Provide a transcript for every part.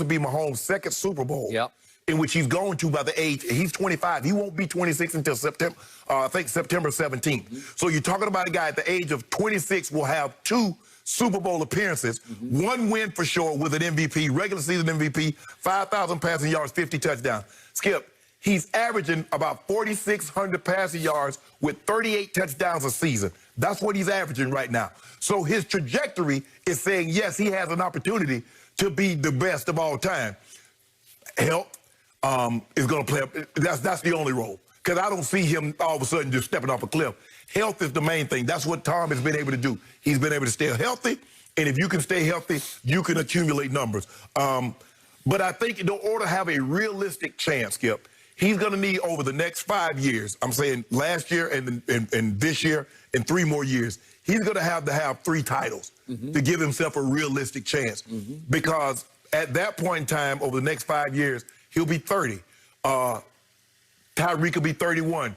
to be Mahomes' second Super Bowl. Yep. In which he's going to by the age, he's 25. He won't be 26 until September, I think September 17th. So you're talking about a guy at the age of 26 will have 2 Super Bowl appearances, 1 win for sure with an MVP, regular season MVP, 5,000 passing yards, 50 touchdowns. Skip, he's averaging about 4,600 passing yards with 38 touchdowns a season. That's what he's averaging right now. So his trajectory is saying, yes, he has an opportunity to be the best of all time. Health is going to play. That's the only role. Because I don't see him all of a sudden just stepping off a cliff. Health is the main thing. That's what Tom has been able to do. He's been able to stay healthy, and if you can stay healthy, you can accumulate numbers. But I think in order to have a realistic chance, Skip, he's going to need over the next 5 years, I'm saying last year and this year and 3 more years, he's going to have 3 titles to give himself a realistic chance. Because at that point in time, over the next 5 years, he'll be 30. Tyreek will be 31.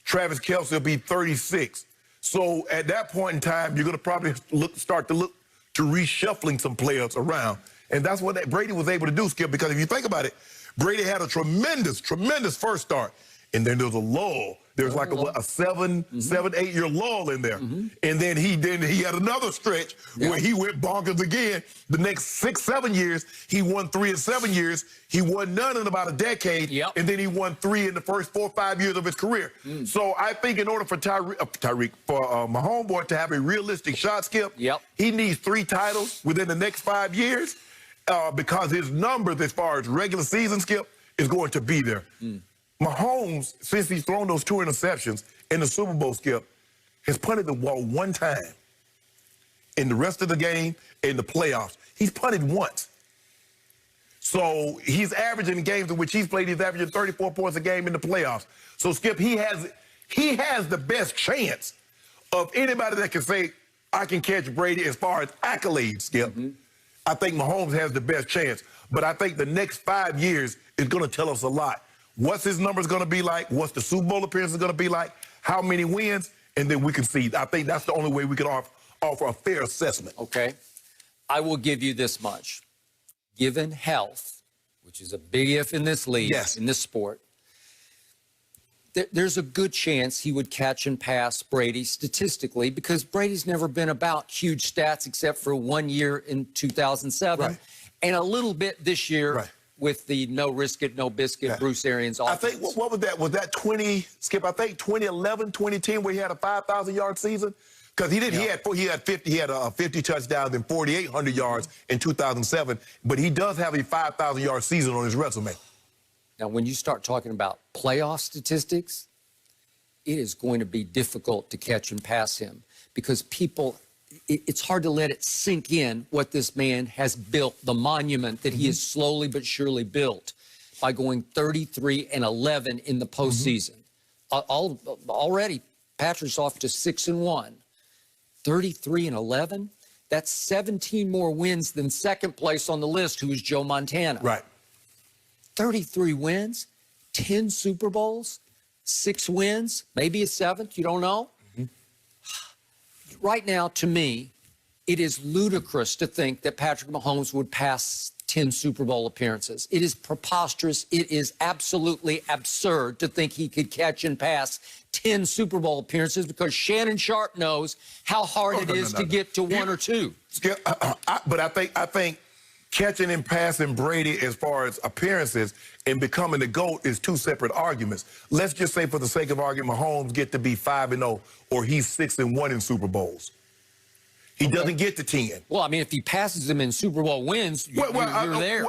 Travis Kelce will be 36. So at that point in time, you're going to probably start to look to reshuffling some players around. And that's what Brady was able to do, Skip, because if you think about it, Brady had a tremendous first start. And then there's a lull. There's like a 7, 8 year lull in there. And then he had another stretch where he went bonkers again. The next 6, 7 years, he won 3 in 7 years. He won none in about a decade. And then he won 3 in the first 4 or 5 years of his career. So I think in order for Mahomes to have a realistic shot, Skip, he needs 3 titles within the next 5 years because his numbers as far as regular season, Skip, is going to be there. Mahomes, since he's thrown those 2 interceptions in the Super Bowl, Skip, has punted the ball 1 time in the rest of the game in the playoffs. He's punted once. So he's averaging in games in which he's played, he's averaging 34 points a game in the playoffs. So, Skip, he has the best chance of anybody that can say, I can catch Brady as far as accolades, Skip. I think Mahomes has the best chance. But I think the next 5 years is going to tell us a lot. What's his numbers going to be like? What's the Super Bowl appearance going to be like? How many wins? And then we can see. I think that's the only way we can offer a fair assessment. Okay. I will give you this much. Given health, which is a big if in this league, in this sport, there's a good chance he would catch and pass Brady statistically because Brady's never been about huge stats except for 1 year in 2007 and a little bit this year with the no risk it, no biscuit Bruce Arians offense. I think, what was that? Was that 20, Skip, I think 2011, 2010 where he had a 5,000-yard season? Because he did, he had 50 touchdowns and 4,800 yards in 2007, but he does have a 5,000-yard season on his resume. Now, when you start talking about playoff statistics, it is going to be difficult to catch and pass him because it's hard to let it sink in what this man has built, the monument that he has slowly but surely built by going 33-11 in the postseason. Already, Patrick's off to 6-1. 33-11, that's 17 more wins than second place on the list, who is Joe Montana. 33 wins, 10 Super Bowls, 6 wins, maybe a 7th, you don't know. Right now, to me, it is ludicrous to think that Patrick Mahomes would pass 10 Super Bowl appearances. It is preposterous. It is absolutely absurd to think he could catch and pass 10 Super Bowl appearances because Shannon Sharp knows how hard it is to get to 1 or 2. But I think catching and passing Brady as far as appearances and becoming the GOAT is 2 separate arguments. Let's just say, for the sake of argument, Mahomes get to be 5-0 or he's 6-1 in Super Bowls. He doesn't get to 10. Well, I mean, if he passes them in Super Bowl wins, you're there.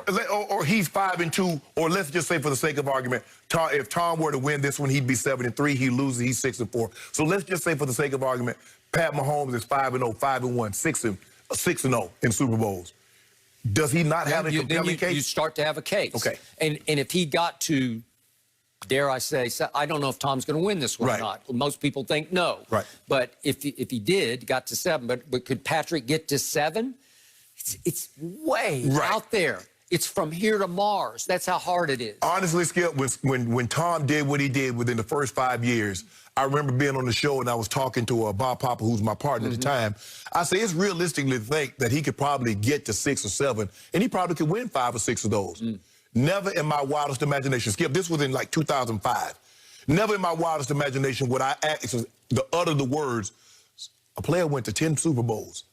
Or he's 5-2, or let's just say, for the sake of argument, if Tom were to win this one, he'd be 7-3. He loses, he's 6-4. So let's just say, for the sake of argument, Pat Mahomes is 5-0, 5-1, 6-0 in Super Bowls. Does he not have a compelling case? You start to have a case. Okay. And if he got to, dare I say, I don't know if Tom's going to win this one or not. Most people think no. But if he did, got to 7, but could Patrick get to 7? It's way out there. It's from here to Mars. That's how hard it is. Honestly, Skip, when Tom did what he did within the first 5 years, I remember being on the show and I was talking to Bob Papa, who's my partner at the time. I say it's realistically to think that he could probably get to 6 or 7, and he probably could win 5 or 6 of those. Never in my wildest imagination, Skip, this was in like 2005. Never in my wildest imagination would I actually utter the words, a player went to 10 Super Bowls.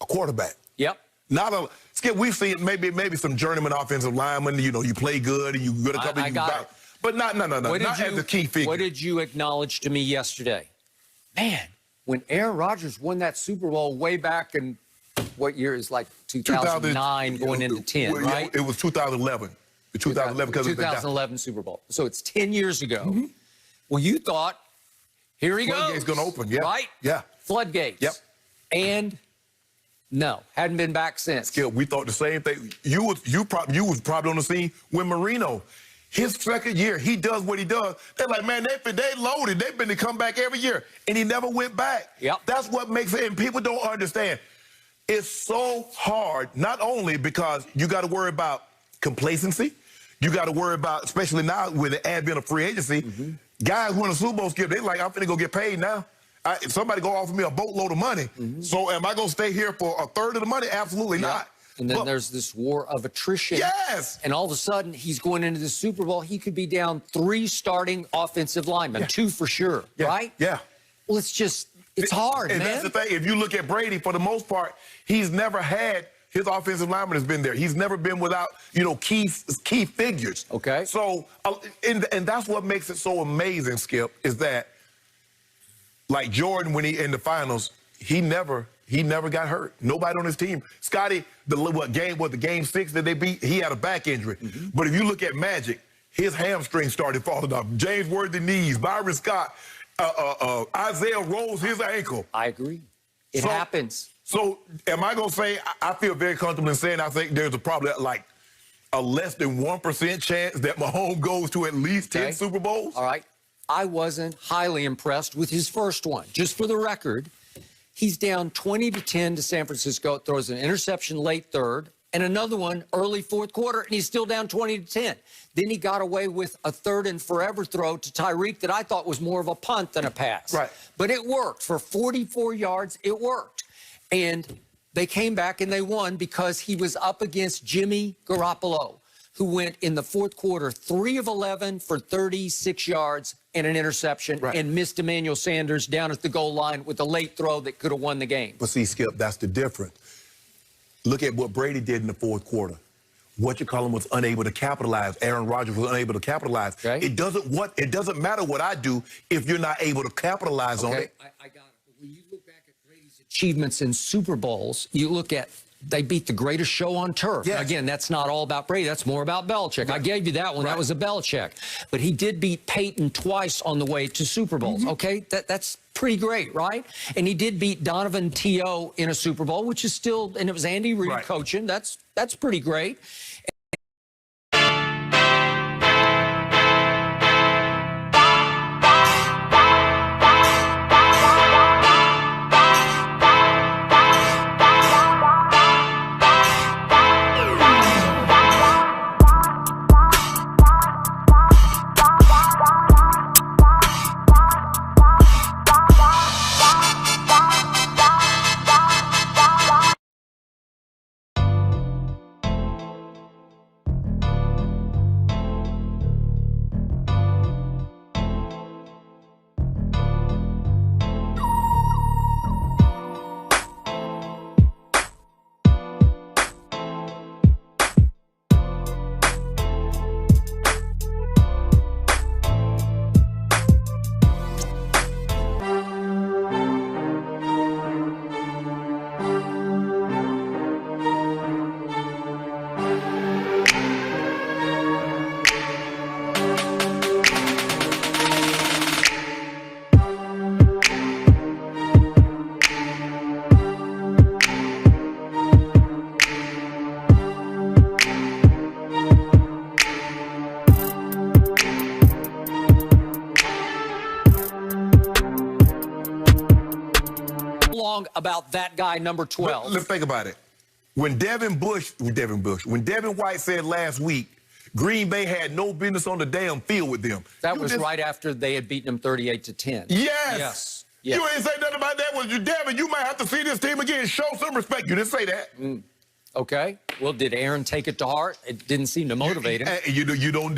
A quarterback. Yep. Not a Skip. We've seen maybe some journeyman offensive linemen. You know, you play good and you good a couple. I got it. But no. Not as the key figure. What did you acknowledge to me yesterday? Man, when Aaron Rodgers won that Super Bowl way back in what year is like 2009 going into 10, right? It was 2011. The 2011 because 2011 Super Bowl. So it's 10 years ago. Well, you thought, here he goes. Floodgate's going to open, yeah. Right? Yeah. Floodgates. Yep. And no, hadn't been back since. Skip, we thought the same thing. You was probably on the scene when Marino, his second year, he does what he does. They're like, man, they loaded. They've been to come back every year, and he never went back. Yep. That's what makes it, and people don't understand. It's so hard, not only because you got to worry about complacency, you got to worry about, especially now with the advent of free agency, guys win a Super Bowl, Skip, they're like, I'm finna go get paid now. Somebody go offer me a boatload of money. So am I going to stay here for a third of the money? Absolutely not. And then there's this war of attrition. Yes. And all of a sudden, he's going into the Super Bowl. He could be down 3 starting offensive linemen, 2 for sure, right? Yeah. Well, it's hard, and man. That's the thing. If you look at Brady, for the most part, he's never had his offensive lineman has been there. He's never been without, key figures. Okay. So, and that's what makes it so amazing, Skip, is that, like Jordan, when he in the finals, he never got hurt. Nobody on his team. Scotty, the game 6 that they beat, he had a back injury. But if you look at Magic, his hamstring started falling off. James Worthy knees, Byron Scott, Isaiah Rose, his ankle. I agree. It happens. So am I going to say, I feel very comfortable in saying I think there's probably like a less than 1% chance that Mahomes goes to at least 10 Super Bowls? All right. I wasn't highly impressed with his first one. Just for the record, he's down 20-10 to San Francisco, throws an interception late third, and another one early fourth quarter, and he's still down 20-10. Then he got away with a 3rd and forever throw to Tyreek that I thought was more of a punt than a pass. Right. But it worked. For 44 yards, it worked. And they came back and they won because he was up against Jimmy Garoppolo, who went in the fourth quarter 3 of 11 for 36 yards and an interception, and missed Emmanuel Sanders down at the goal line with a late throw that could have won the game. But see, Skip, that's the difference. Look at what Brady did in the fourth quarter. What you call him was unable to capitalize. Aaron Rodgers was unable to capitalize. Okay. It doesn't matter what I do if you're not able to capitalize on it. I got it. When you look back at Brady's achievements in Super Bowls, you look at they beat the greatest show on turf. Yes. Again, that's not all about Brady. That's more about Belichick. I gave you that one. That was a Belichick. But he did beat Peyton twice on the way to Super Bowls. Okay, that's pretty great, right? And he did beat Donovan T.O. in a Super Bowl, which is still, and it was Andy Reid coaching. That's pretty great. About that guy, number 12. Let's think about it. when Devin White said last week, Green Bay had no business on the damn field with them. That was right after they had beaten them 38-10. Yes. Yes. You ain't say nothing about that. Was you, Devin? You might have to see this team again. Show some respect. You didn't say that. Okay. Well, did Aaron take it to heart? It didn't seem to motivate him. You don't.